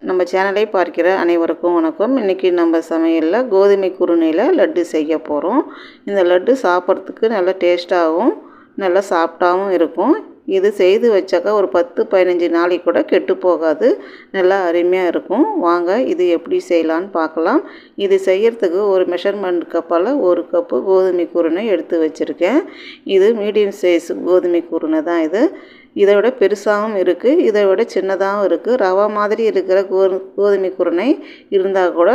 நம்ம சேனலை பார்க்கிற அனைவருக்கும் வணக்கம். இன்றைக்கி நம்ம சமையலில் கோதுமை குருணையில் லட்டு செய்ய போகிறோம். இந்த லட்டு சாப்பிட்றதுக்கு நல்லா டேஸ்ட்டாகவும் நல்லா சாஃப்டாகவும் இருக்கும். இது செய்து வச்சாக்கா ஒரு 10-15 நாளைக்கு கூட கெட்டு போகாது, நல்லா அருமையாக இருக்கும். வாங்க இது எப்படி செய்யலான்னு பார்க்கலாம். இது செய்கிறதுக்கு ஒரு மெஷர்மெண்ட் கப்பால் 1 கப்பு கோதுமை குருணை எடுத்து வச்சுருக்கேன். இது மீடியம் சைஸ் கோதுமை குருணை தான். இதை விட பெருசாகவும் இருக்குது, இதை விட சின்னதாகவும் இருக்குது. ரவை மாதிரி இருக்கிற கோதுமை குருணை இருந்தால் கூட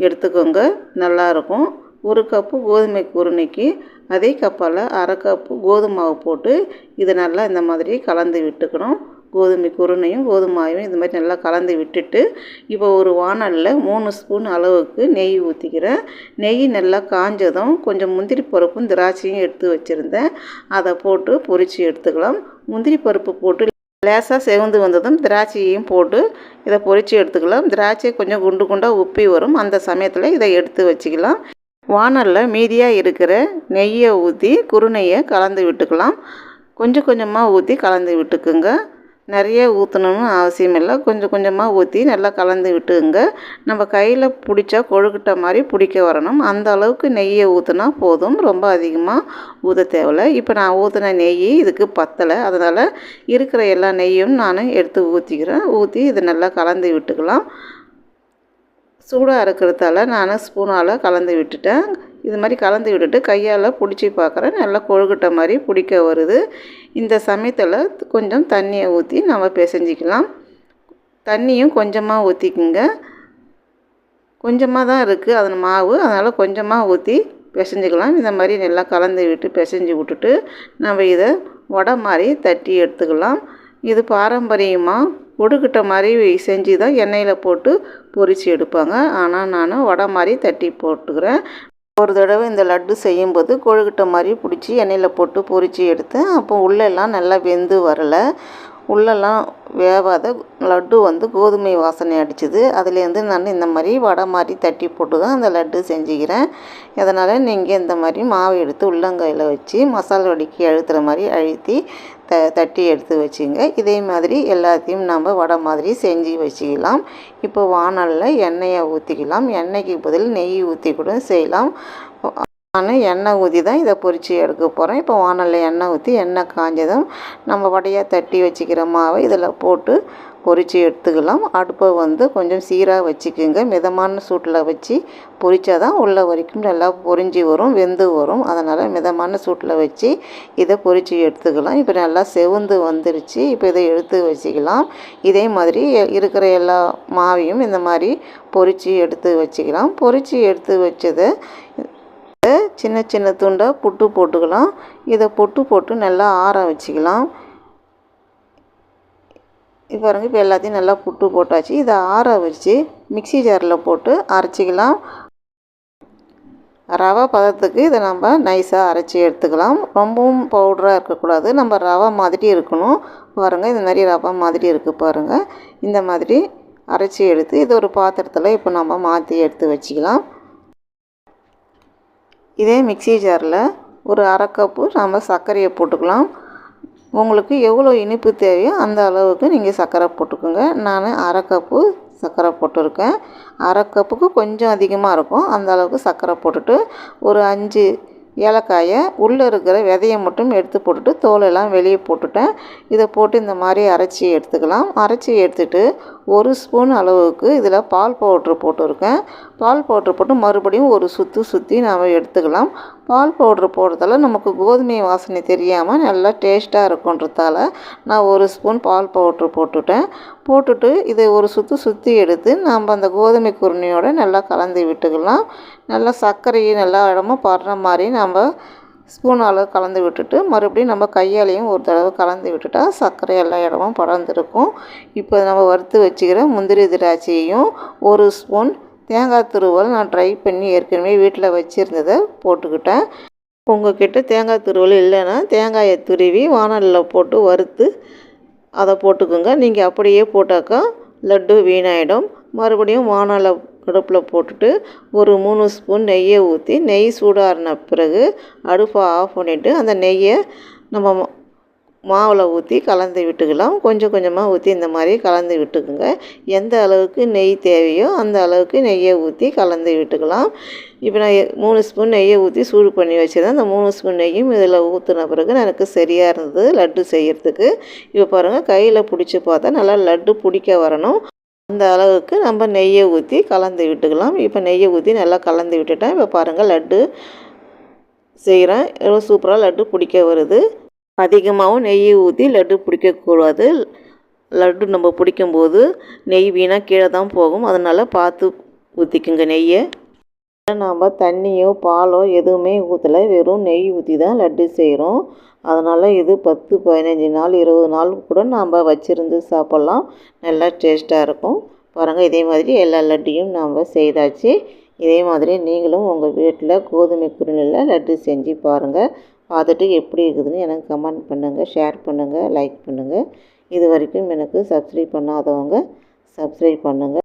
எடுத்துக்கோங்க, நல்லாயிருக்கும். 1 கப்பு கோதுமை குருணைக்கு அதே கப்பால் 1/2 கப்பு கோதுமை மாவு போட்டு இதை நல்லா இந்த மாதிரி கலந்து விட்டுக்கணும். கோதுமை குருணையும் கோதுமாவையும் இந்த மாதிரி நல்லா கலந்து விட்டுட்டு, இப்போ ஒரு வாணலில் 3 ஸ்பூன் அளவுக்கு நெய் ஊற்றிக்கிறேன். நெய் நல்லா காஞ்சதும் கொஞ்சம் முந்திரி பருப்பும் திராட்சையும் எடுத்து வச்சுருந்தேன், அதை போட்டு பொரித்து எடுத்துக்கலாம். முந்திரி பருப்பு போட்டு லேசாக செவந்து வந்ததும் திராட்சையையும் போட்டு இதை பொரித்து எடுத்துக்கலாம். திராட்சை கொஞ்சம் குண்டு குண்டாக உப்பி வரும், அந்த சமயத்தில் இதை எடுத்து வச்சுக்கலாம். வாணலில் மீதியாக இருக்கிற நெய்யை ஊற்றி குருணையை கலந்து விட்டுக்கலாம். கொஞ்சம் கொஞ்சமாக ஊற்றி கலந்து விட்டுக்குங்க, நிறைய ஊற்றணும்னு அவசியம் இல்லை. கொஞ்சம் கொஞ்சமாக ஊற்றி நல்லா கலந்து விட்டுங்க. நம்ம கையில் பிடிச்சா கொழுக்கட்டை மாதிரி பிடிக்க வரணும், அந்த அளவுக்கு நெய்யை ஊற்றினா போதும், ரொம்ப அதிகமாக ஊற்ற தேவையில்லை. இப்போ நான் ஊற்றின நெய் இதுக்கு பத்தலை, அதனால் இருக்கிற எல்லா நெய்யும் நான் எடுத்து ஊற்றிக்கிறேன். ஊற்றி இதை நல்லா கலந்து விட்டுக்கலாம். சூடாக இருக்கிறதால நான் ஸ்பூனால் கலந்து விட்டுட்டேன். இது மாதிரி கலந்து விட்டுட்டு கையால் பிடிச்சி பார்க்குறேன், நல்லா கொழுக்கட்டை மாதிரி பிடிக்க வருது. இந்த சமயத்தில் கொஞ்சம் தண்ணியை ஊற்றி நம்ம பிசைஞ்சிக்கலாம். தண்ணியும் கொஞ்சமாக ஊற்றிக்குங்க, கொஞ்சமாக தான் இருக்குது அதன் மாவு, அதனால் கொஞ்சமாக ஊற்றி பிசைஞ்சிக்கலாம். இந்த மாதிரி நல்லா கலந்து விட்டு பிசைஞ்சு விட்டுட்டு நம்ம இதை வடை மாதிரி தட்டி எடுத்துக்கலாம். இது பாரம்பரியமாக கொழுக்கட்டை மாதிரி செஞ்சு தான் எண்ணெயில் போட்டு பொரித்து எடுப்பாங்க, ஆனால் நான் வடை மாதிரி தட்டி போட்டுக்கிறேன். ஒரு தடவை இந்த லட்டு செய்யும்போது கொழுக்கட்டை மாதிரி பிடிச்சி எண்ணெயில் போட்டு பொரித்து எடுத்தேன். அப்போ உள்ளெல்லாம் நல்லா வெந்து வரலை, உள்ளெல்லாம் வேவாத லட்டு கோதுமை வாசனை அடிச்சுது. அதுலேருந்து நான் இந்த மாதிரி வடை மாதிரி தட்டி போட்டு தான் அந்த லட்டு செஞ்சுக்கிறேன். அதனால் நீங்கள் இந்த மாதிரி மாவு எடுத்து உள்ளங்கையில் வச்சு மசாலா வடிக்கு அழுத்துகிற மாதிரி அழுத்தி தட்டி எடுத்து வச்சுங்க. இதே மாதிரி எல்லாத்தையும் நம்ம வடை மாதிரி செஞ்சு வச்சுக்கலாம். இப்போ வாணலில் எண்ணெயை ஊற்றிக்கலாம். எண்ணெய்க்கு பதில் நெய் ஊற்றி கூட செய்யலாம். நான் எண்ணெய் ஊற்றி தான் இதை பொரித்து எடுக்க போகிறேன். இப்போ வாணலில் எண்ணெய் ஊற்றி எண்ணெய் காஞ்சதும் நம்ம வடையாக தட்டி வச்சுக்கிற மாவை இதில் போட்டு பொரித்து எடுத்துக்கலாம். அடுப்பை கொஞ்சம் சீராக வச்சுக்கோங்க, மிதமான சூட்டில் வச்சு பொரித்தா தான் உள்ள வரைக்கும் நல்லா பொரிஞ்சு வரும், வெந்து வரும். அதனால் மிதமான சூட்டில் வச்சு இதை பொரித்து எடுத்துக்கலாம். இப்போ நல்லா செவந்து வந்துருச்சு, இப்போ இதை எடுத்து வச்சுக்கலாம். இதே மாதிரி இருக்கிற எல்லா மாவையும் இந்த மாதிரி பொரித்து எடுத்து வச்சுக்கலாம். பொரித்து எடுத்து வச்சதை சின்ன சின்ன துண்டாக புட்டு போட்டுக்கலாம். இதை புட்டு போட்டு நல்லா ஆற வச்சுக்கலாம். இப்போ பாருங்க, இப்போ எல்லாத்தையும் நல்லா புட்டு போட்டாச்சு. இதை ஆற வச்சு மிக்ஸி ஜாரில் போட்டு அரைச்சிக்கலாம். ரவை பதத்துக்கு இதை நம்ம நைஸாக அரைச்சி எடுத்துக்கலாம். ரொம்பவும் பவுடராக இருக்கக்கூடாது, நம்ம ரவை மாதிரி இருக்கணும். பாருங்கள், இந்த மாதிரி ரவை மாதிரி இருக்குது பாருங்கள். இந்த மாதிரி அரைச்சி எடுத்து இது ஒரு பாத்திரத்தில் இப்போ நம்ம மாற்றி எடுத்து வச்சுக்கலாம். இதே மிக்ஸி ஜாரில் ஒரு 1/2 கப்பு நம்ம சர்க்கரையை போட்டுக்கலாம். உங்களுக்கு எவ்வளோ இனிப்பு தேவையோ அந்த அளவுக்கு நீங்கள் சர்க்கரை போட்டுக்கோங்க. நான் 1/2 கப்பு சர்க்கரை போட்டிருக்கேன். 1/2 கப்புக்கு கொஞ்சம் அதிகமாக இருக்கும், அந்த அளவுக்கு சர்க்கரை போட்டுட்டு ஒரு 5 ஏலக்காயை உள்ளே இருக்கிற விதையை மட்டும் எடுத்து போட்டுட்டு தோலெல்லாம் வெளியே போட்டுட்டேன். இதை போட்டு இந்த மாதிரி அரைச்சி எடுத்துக்கலாம். அரைச்சி எடுத்துகிட்டு 1 ஸ்பூன் அளவுக்கு இதில் பால் பவுட்ரு போட்டிருக்கேன். பால் பவுட்ரு போட்டு மறுபடியும் ஒரு சுற்றி நாம் எடுத்துக்கலாம். பால் பவுட்ரு போடுறதால நமக்கு கோதுமை வாசனை தெரியாமல் நல்லா டேஸ்ட்டாக இருக்குன்றதால நான் 1 ஸ்பூன் பால் பவுட்ரு போட்டுட்டு இதை ஒரு சுற்றி எடுத்து நம்ம அந்த கோதுமை குருணையோடு நல்லா கலந்து விட்டுக்கலாம். நல்லா சர்க்கரையை நல்லா இடமும் படுற மாதிரி நம்ம ஸ்பூனால் கலந்து விட்டுட்டு மறுபடியும் நம்ம கையாலையும் ஒரு தடவை கலந்து விட்டுட்டா சர்க்கரை எல்லா இடமும் படர்ந்துருக்கும். இப்போ நம்ம வறுத்து வச்சுக்கிற முந்திரி திராட்சையும் 1 ஸ்பூன் தேங்காய் துருவல் நான் ட்ரை பண்ணி ஏற்கனவே வீட்டில் வச்சுருந்ததை போட்டுக்கிட்டேன். உங்கள்கிட்ட தேங்காய் துருவல் இல்லைன்னா தேங்காயை துருவி வாணலில் போட்டு வறுத்து அதை போட்டுக்கோங்க. நீங்கள் அப்படியே போட்டாக்கா லட்டு வீணாயிடும். மறுபடியும் வாணலை அடுப்பில் போட்டுட்டு ஒரு 3 ஸ்பூன் நெய்யை ஊற்றி நெய் சூடாறின பிறகு அடுப்பை ஆஃப் பண்ணிவிட்டு அந்த நெய்யை நம்ம மாவில் ஊற்றி கலந்து விட்டுக்கலாம். கொஞ்சம் கொஞ்சமாக ஊற்றி இந்த மாதிரி கலந்து விட்டுக்குங்க. எந்த அளவுக்கு நெய் தேவையோ அந்த அளவுக்கு நெய்யை ஊற்றி கலந்து விட்டுக்கலாம். இப்போ நான் 3 ஸ்பூன் நெய்யை ஊற்றி சூடு பண்ணி வச்சுருந்தேன். அந்த 3 ஸ்பூன் நெய்யும் இதில் ஊற்றின பிறகு எனக்கு சரியாக இருந்தது லட்டு செய்கிறதுக்கு. இப்போ பாருங்கள், கையில் பிடிச்சி பார்த்தா நல்லா லட்டு பிடிக்க வரணும். அந்த அளவுக்கு நம்ம நெய்யை ஊற்றி கலந்து விட்டுக்கலாம். இப்போ நெய்யை ஊற்றி நல்லா கலந்து விட்டுட்டேன். இப்போ பாருங்கள், லட்டு செய்கிறேன். எவ்வளோ சூப்பராக லட்டு பிடிக்க வருது. அதிகமாகவும் நெய்யை ஊற்றி லட்டு பிடிக்கக்கூடாது. லட்டு நம்ம பிடிக்கும்போது நெய் வீணாக கீழே தான் போகும். அதனால் பார்த்து ஊற்றிக்குங்க நெய்யை. நாம் தண்ணியோ பாலோ எதுவுமே ஊற்றலை, வெறும் நெய் ஊற்றி தான் லட்டு செய்கிறோம். அதனால் இது 10, 15 நாள் 20 நாள் கூட நாம் வச்சுருந்து சாப்பிட்லாம். நல்லா டேஸ்ட்டாக இருக்கும். பாருங்கள், இதே மாதிரி எல்லா லட்டையும் நாம் செய்தாச்சு. இதே மாதிரி நீங்களும் உங்கள் வீட்டில் கோதுமை குறுனையில் லட்டு செஞ்சு பாருங்கள். பார்த்துட்டு எப்படி இருக்குதுன்னு எனக்கு கமெண்ட் பண்ணுங்கள், ஷேர் பண்ணுங்கள், லைக் பண்ணுங்கள். இது வரைக்கும் எனக்கு சப்ஸ்கிரைப் பண்ணாதவங்க சப்ஸ்கிரைப் பண்ணுங்கள்.